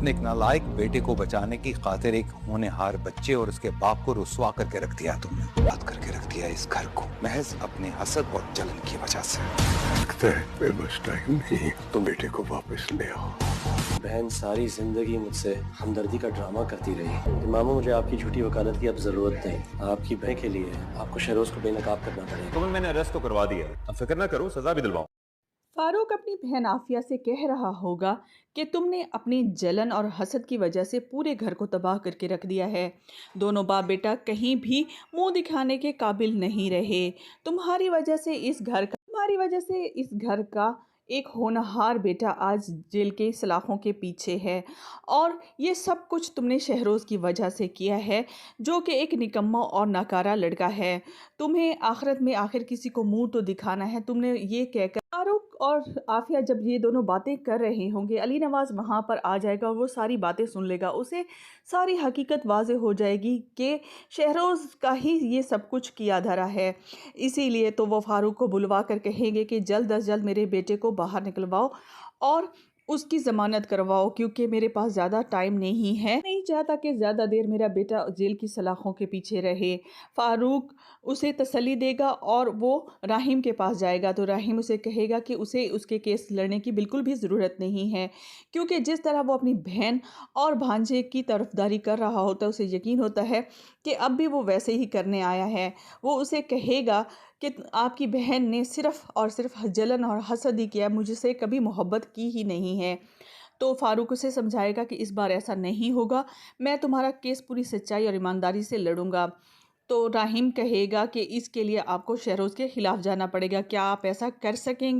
نے ایک नालायक बेटे को बचाने की खातिर एक होनहार बच्चे और उसके बाप को रुसवा करके रख दिया तुमने, बर्बाद करके रख दिया इस घर को महज अपने हसद और जलन की वजह से। लगता है मेरे पास टाइम नहीं है, तुम बेटे को वापस ले आओ। बहन सारी जिंदगी मुझसे हमदर्दी का ड्रामा करती रही। मामू मुझे आपकी झूठी वकालत की अब जरूरत नहीं। आपकी बहन के लिए आपको शहरोज को बेनकाब करना पड़ेगा। तुम्हें मैंने अरेस्ट तो करवा दिया, अब फिक्र ना करो, सजा भी दिलवाऊं। फारूक अपनी बहन आफिया से कह रहा होगा कि तुमने अपनी जलन और हसद की वजह से पूरे घर को तबाह करके रख दिया है। दोनों बाप बेटा कहीं भी मुंह दिखाने के काबिल नहीं रहे। तुम्हारी वजह से इस घर का एक होनहार बेटा आज जेल के सलाखों के पीछे है, और ये सब कुछ तुमने शहरोज़ की वजह से किया है, जो कि एक निकम्मा और नाकारा लड़का है। तुम्हें आखिरत में आखिर किसी को मुंह तो दिखाना है। तुमने ये कहकर फारूक और आफिया जब ये दोनों बातें कर रहे होंगे, अली नवाज़ वहाँ पर आ जाएगा और वो सारी बातें सुन लेगा। उसे सारी हकीकत वाज़े हो जाएगी कि शहरोज़ का ही ये सब कुछ किया धरा है। इसीलिए तो वो फारूक को बुलवा कर कहेंगे कि जल्द अज जल्द मेरे बेटे को बाहर निकलवाओ और उसकी ज़मानत करवाओ, क्योंकि मेरे पास ज़्यादा टाइम नहीं है। नहीं चाहता कि ज़्यादा देर मेरा बेटा जेल की सलाखों के पीछे रहे। फारूक उसे तसल्ली देगा और वो राहिम के पास जाएगा, तो राहिम उसे कहेगा कि उसे उसके केस लड़ने की बिल्कुल भी ज़रूरत नहीं है, क्योंकि जिस तरह वो अपनी बहन और भांजे की तरफदारी कर रहा होता है, उसे यकीन होता है कि अब भी वो वैसे ही करने आया है। वो उसे कहेगा कि आपकी बहन ने सिर्फ़ और सिर्फ जलन और हसद ही किया, मुझसे कभी मोहब्बत की ही नहीं है। तो फारूक उसे समझाएगा कि इस बार ऐसा नहीं होगा, मैं तुम्हारा केस पूरी सच्चाई और ईमानदारी से लड़ूंगा। तो राहिम कहेगा कि इसके लिए आपको शहरोज़ के ख़िलाफ़ जाना पड़ेगा, क्या आप ऐसा कर सकेंगे?